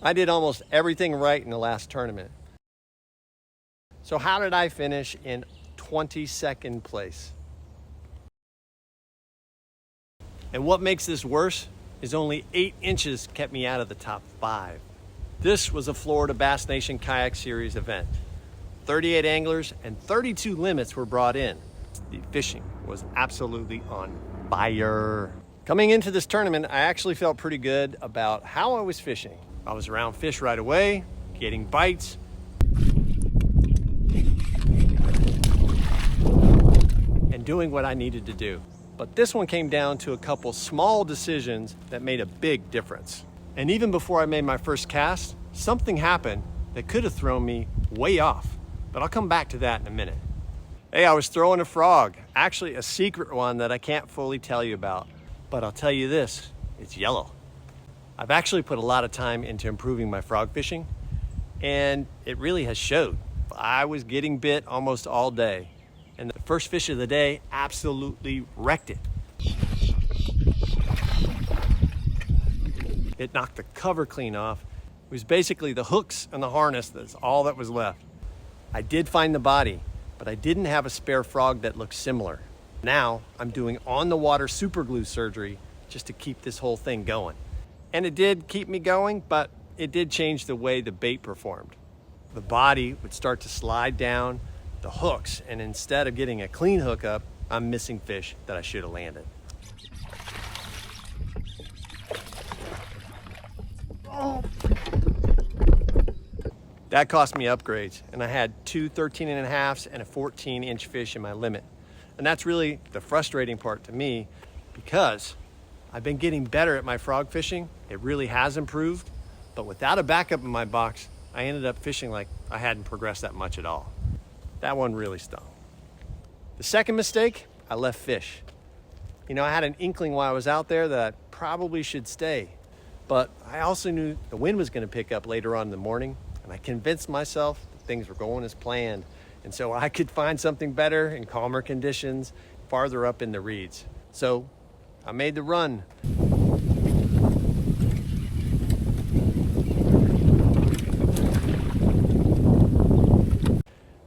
I did almost everything right in the last tournament. So how did I finish in 22nd place? And what makes this worse is only 8 inches kept me out of the top 5. This was a Florida Bass Nation Kayak Series event. 38 anglers and 32 limits were brought in. The fishing was absolutely on fire. Coming into this tournament, I actually felt pretty good about how I was fishing. I was around fish right away, getting bites, and doing what I needed to do. But this one came down to a couple small decisions that made a big difference. And even before I made my first cast, something happened that could have thrown me way off. But I'll come back to that in a minute. Hey, I was throwing a frog, actually a secret one that I can't fully tell you about. But I'll tell you this, it's yellow. I've actually put a lot of time into improving my frog fishing, and it really has showed. I was getting bit almost all day, and the first fish of the day absolutely wrecked it. It knocked the cover clean off. It was basically the hooks and the harness, that's all that was left. I did find the body, but I didn't have a spare frog that looked similar. Now I'm doing on the water super glue surgery just to keep this whole thing going. And it did keep me going, but it did change the way the bait performed. The body would start to slide down the hooks, and instead of getting a clean hookup, I'm missing fish that I should have landed. Oh. That cost me upgrades, and I had 2 13.5s and a 14-inch fish in my limit. And that's really the frustrating part to me, because I've been getting better at my frog fishing. It really has improved, but without a backup in my box, I ended up fishing like I hadn't progressed that much at all. That one really stung. The second mistake, I left fish. You know, I had an inkling while I was out there that I probably should stay, but I also knew the wind was gonna pick up later on in the morning, and I convinced myself that things were going as planned, and so I could find something better in calmer conditions farther up in the reeds. So I made the run.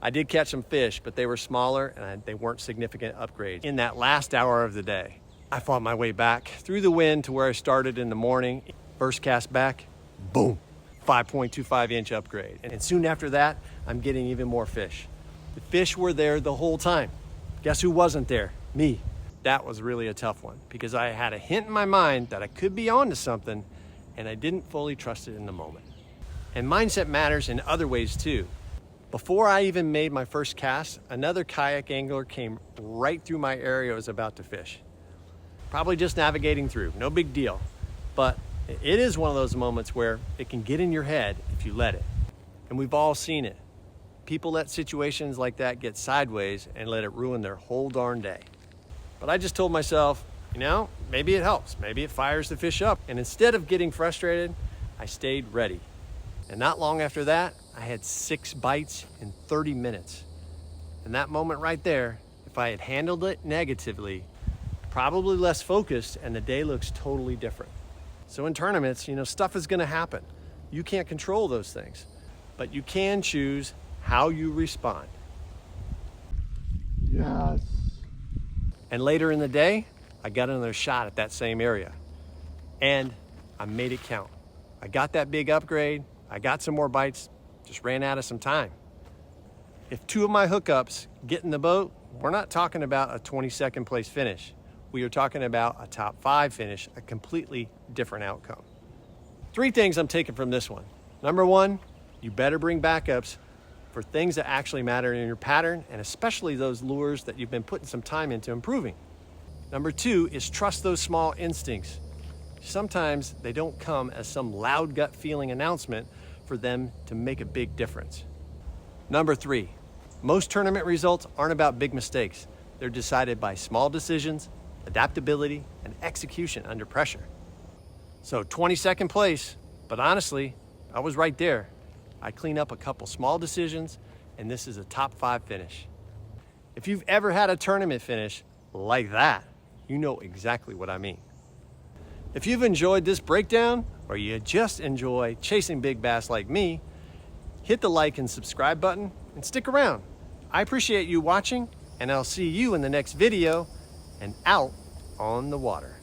I did catch some fish, but they were smaller and they weren't significant upgrades. In that last hour of the day, I fought my way back through the wind to where I started in the morning. First cast back, boom, 5.25 inch upgrade. And soon after that, I'm getting even more fish. The fish were there the whole time. Guess who wasn't there? Me. That was really a tough one because I had a hint in my mind that I could be onto something, and I didn't fully trust it in the moment. And mindset matters in other ways too. Before I even made my first cast, another kayak angler came right through my area I was about to fish. Probably just navigating through, no big deal. But it is one of those moments where it can get in your head if you let it. And we've all seen it. People let situations like that get sideways and let it ruin their whole darn day. But I just told myself, you know, maybe it helps. Maybe it fires the fish up. And instead of getting frustrated, I stayed ready. And not long after that, I had 6 bites in 30 minutes. And that moment right there, if I had handled it negatively, probably less focused, and the day looks totally different. So in tournaments, you know, stuff is gonna happen. You can't control those things, but you can choose how you respond. Yes. And later in the day, I got another shot at that same area, and I made it count. I got that big upgrade, I got some more bites, just ran out of some time. If 2 of my hookups get in the boat, we're not talking about a 22nd place finish. We are talking about a top 5 finish, a completely different outcome. 3 things I'm taking from this one. Number 1, you better bring backups for things that actually matter in your pattern, and especially those lures that you've been putting some time into improving. Number 2 is trust those small instincts. Sometimes they don't come as some loud gut feeling announcement for them to make a big difference. Number 3, most tournament results aren't about big mistakes. They're decided by small decisions, adaptability, and execution under pressure. So 22nd place, but honestly, I was right there. I cleaned up a couple small decisions, and this is a top 5 finish. If you've ever had a tournament finish like that, you know exactly what I mean. If you've enjoyed this breakdown, or you just enjoy chasing big bass like me, hit the like and subscribe button and stick around. I appreciate you watching, and I'll see you in the next video and out on the water.